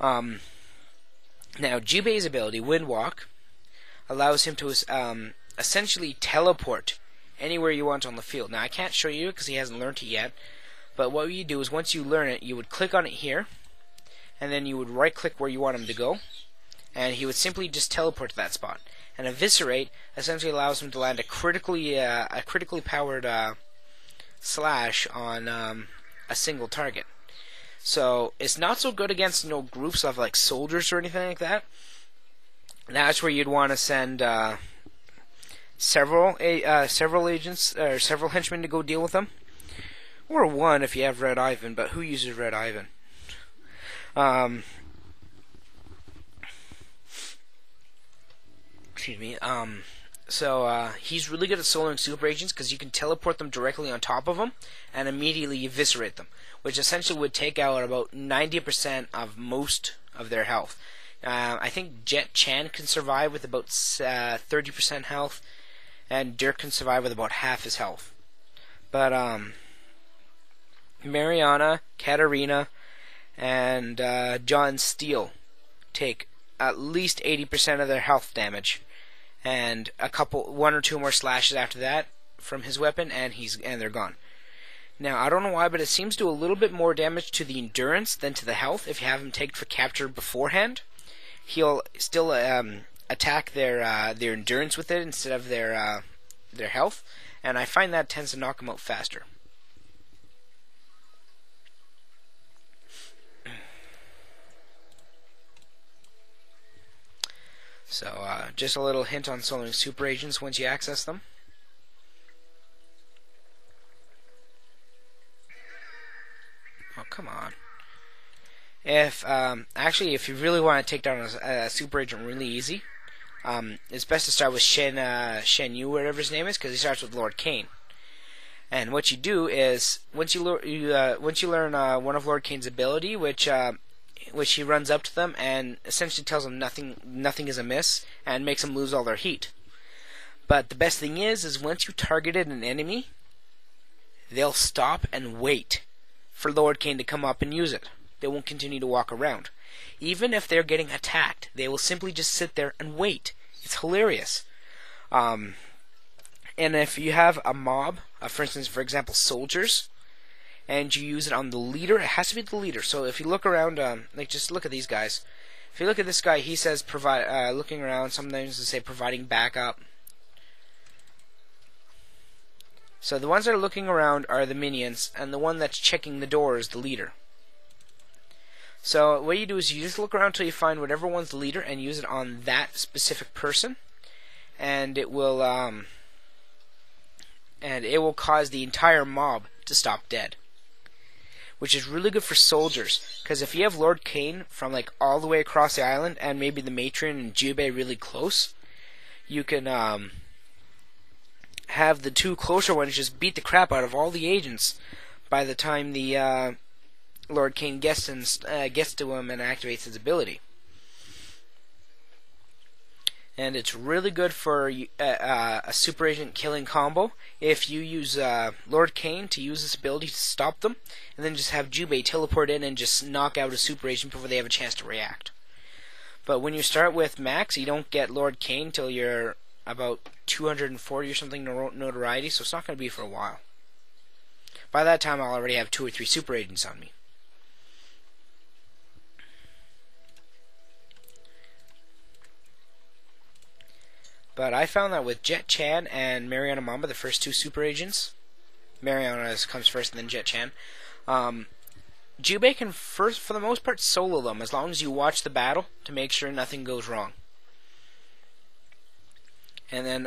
Now, Jubei's ability, Wind Walk, allows him to essentially teleport anywhere you want on the field. Now, I can't show you because he hasn't learned it yet, but what you do is once you learn it, you would click on it here, and then you would right-click where you want him to go, and he would simply just teleport to that spot. And Eviscerate essentially allows him to land a critically powered slash on a single target. So it's not so good against groups of like soldiers or anything like that. That's where you'd want to send several agents or several henchmen to go deal with them, or one if you have Red Ivan. But who uses Red Ivan? Excuse me. So he's really good at soloing super agents because you can teleport them directly on top of them and immediately eviscerate them, which essentially would take out about 90% of most of their health. I think Jet Chan can survive with about 30% health, and Dirk can survive with about half his health. But Mariana, Katarina, and John Steele take at least 80% of their health damage, and one or two more slashes after that from his weapon, and they're gone. Now, I don't know why, but it seems to do a little bit more damage to the endurance than to the health if you have him taken for capture beforehand. He'll still attack their endurance with it instead of their health, and I find that tends to knock them out faster. So, just a little hint on soloing super agents once you access them. Oh, come on. If you really want to take down a super agent really easy, it's best to start with Shen Yu, whatever his name is, because he starts with Lord Kane. And what you do is once you learn one of Lord Kane's ability, which he runs up to them and essentially tells them nothing is amiss and makes them lose all their heat. But the best thing is once you targeted an enemy, they'll stop and wait for Lord Kane to come up and use it. They won't continue to walk around. Even if they're getting attacked, they will simply just sit there and wait. It's hilarious. And if you have a mob, for example, soldiers, and you use it on the leader, it has to be the leader. So if you look around, just look at these guys. If you look at this guy, he says looking around, sometimes they say providing backup. So the ones that are looking around are the minions, and the one that's checking the door is the leader. So what you do is you just look around until you find whatever one's the leader and use it on that specific person, and it will cause the entire mob to stop dead, which is really good for soldiers, because if you have Lord Kane from like all the way across the island and maybe the Matron and Jubei really close, you can have the two closer ones just beat the crap out of all the agents by the time the Lord Kane gets to him and activates his ability. And it's really good for a super agent killing combo if you use Lord Kane to use this ability to stop them, and then just have Jubei teleport in and just knock out a super agent before they have a chance to react. But when you start with Max, you don't get Lord Kane till you're about 240 or something notoriety, so it's not going to be for a while. By that time, I'll already have 2 or 3 super agents on me. But I found that with Jet Chan and Mariana Mamba, the first 2 super agents, Mariana comes first and then Jet Chan, Jubei can for the most part solo them as long as you watch the battle to make sure nothing goes wrong. And then,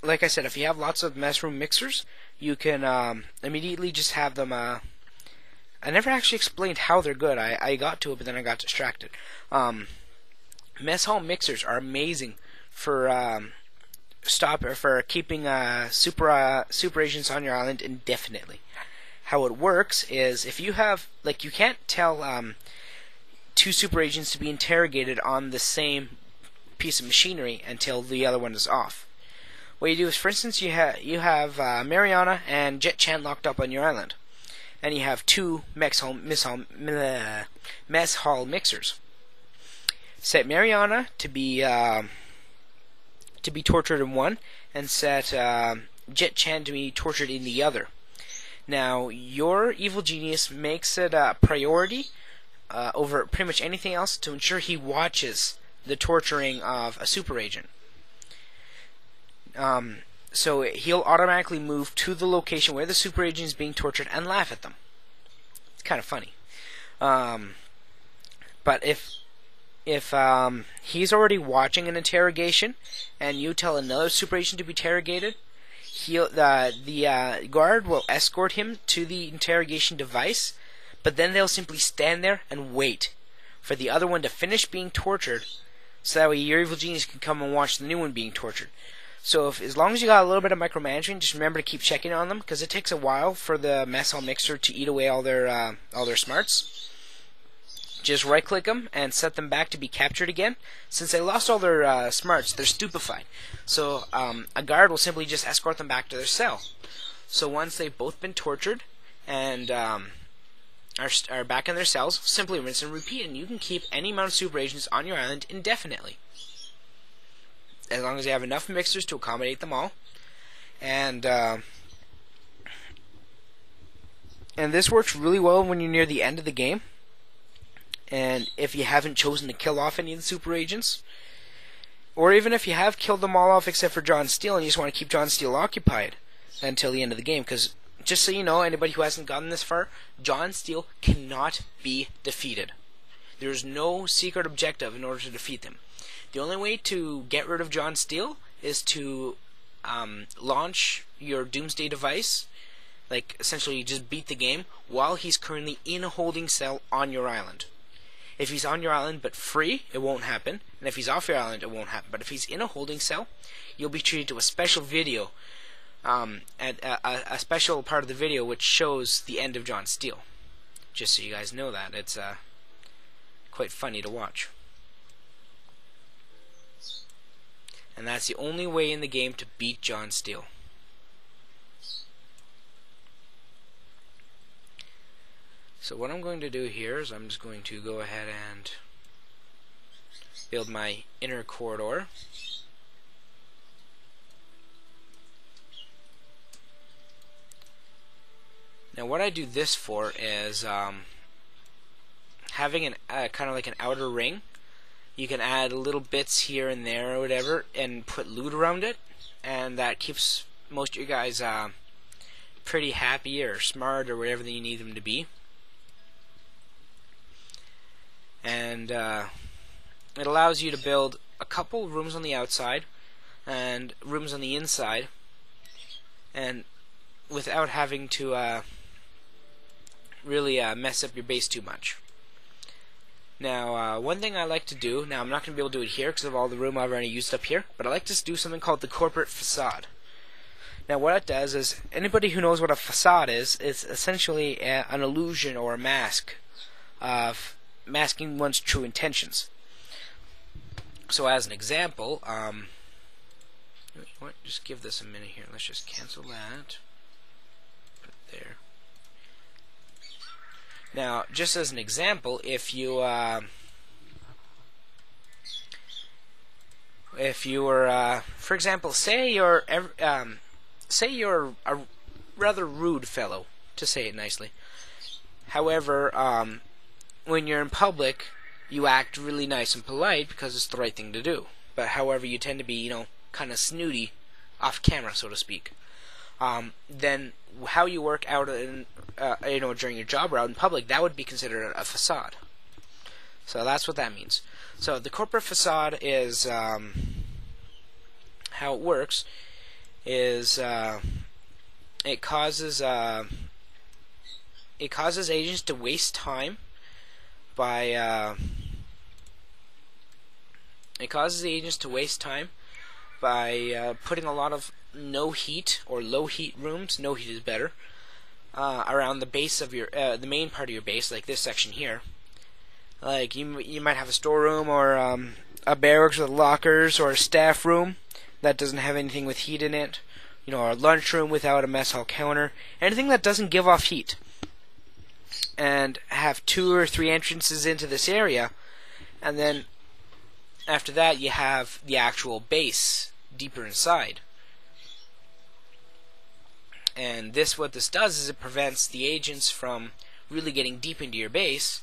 like I said, if you have lots of mess room mixers, you can immediately just have them. I never actually explained how they're good. I got to it, but then I got distracted. Mess hall mixers are amazing for keeping super agents on your island indefinitely. How it works is if you have you can't tell 2 super agents to be interrogated on the same piece of machinery until the other one is off. What you do is, for instance, you have Mariana and Jet Chan locked up on your island, and you have two mess hall mixers. Set Mariana to be tortured in one, and set Jet Chan to be tortured in the other. Now, your evil genius makes it a priority over pretty much anything else to ensure he watches the torturing of a super agent. So he'll automatically move to the location where the super agent is being tortured and laugh at them. It's kind of funny. But if he's already watching an interrogation and you tell another super agent to be interrogated, the guard will escort him to the interrogation device, but then they'll simply stand there and wait for the other one to finish being tortured, so that way your evil genius can come and watch the new one being tortured. So as long as you got a little bit of micromanaging, just remember to keep checking on them, because it takes a while for the mess hall mixer to eat away all their smarts. Just right-click them and set them back to be captured again. Since they lost all their smarts, they're stupefied. So a guard will simply just escort them back to their cell. So once they've both been tortured and are back in their cells, simply rinse and repeat, and you can keep any amount of super agents on your island indefinitely, as long as you have enough mixers to accommodate them all. And this works really well when you're near the end of the game, and if you haven't chosen to kill off any of the super agents, or even if you have killed them all off except for John Steele and you just want to keep John Steele occupied until the end of the game. Because just so you know, anybody who hasn't gotten this far, John Steele cannot be defeated. There's no secret objective in order to defeat them. The only way to get rid of John Steele is to launch your Doomsday device, like essentially just beat the game, while he's currently in a holding cell on your island. If he's on your island but free, it won't happen. And if he's off your island, it won't happen. But if he's in a holding cell, you'll be treated to a special video, a special part of the video which shows the end of John Steele. Just so you guys know that. It's quite funny to watch. And that's the only way in the game to beat John Steele. So what I'm going to do here is I'm just going to go ahead and build my inner corridor. Now what I do this for is having an kind of like an outer ring. You can add little bits here and there or whatever and put loot around it, and that keeps most of your guys pretty happy or smart or whatever that you need them to be. And it allows you to build a couple rooms on the outside and rooms on the inside, and without having to really mess up your base too much. Now, one thing I like to do, now I'm not going to be able to do it here because of all the room I've already used up here, but I like to do something called the Corporate Facade. Now what it does is, anybody who knows what a facade is, it's essentially an illusion or a mask of masking one's true intentions. So as an example, just give this a minute here. Let's just cancel that. Put it there. Now, just as an example, if you were, for example, say you're a rather rude fellow, to say it nicely. However, when you're in public, you act really nice and polite because it's the right thing to do. But however, you tend to be, you know, kind of snooty off camera, so to speak. Then how you work out in, you know, during your job or out in public, that would be considered a facade. So that's what that means. So the corporate facade is how it works is it causes agents to waste time by putting a lot of no heat or low heat rooms. No heat is better around the base of your the main part of your base, like this section here. Like you might have a storeroom or a barracks with lockers, or a staff room that doesn't have anything with heat in it. You know, or a lunchroom without a mess hall counter. Anything that doesn't give off heat. and have 2 or 3 entrances into this area, and then after that you have the actual base deeper inside. And what this does is it prevents the agents from really getting deep into your base,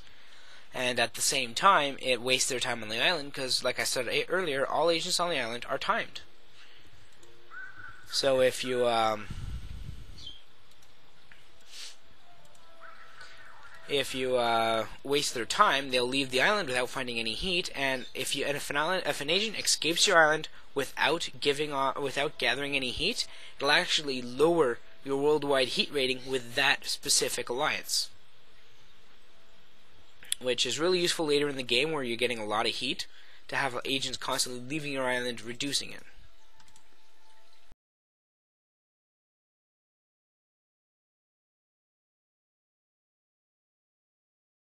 and at the same time it wastes their time on the island, because like I said earlier, all agents on the island are timed. So if you waste their time, they'll leave the island without finding any heat. And if an agent escapes your island without gathering any heat, it'll actually lower your worldwide heat rating with that specific alliance, which is really useful later in the game where you're getting a lot of heat, to have agents constantly leaving your island, reducing it.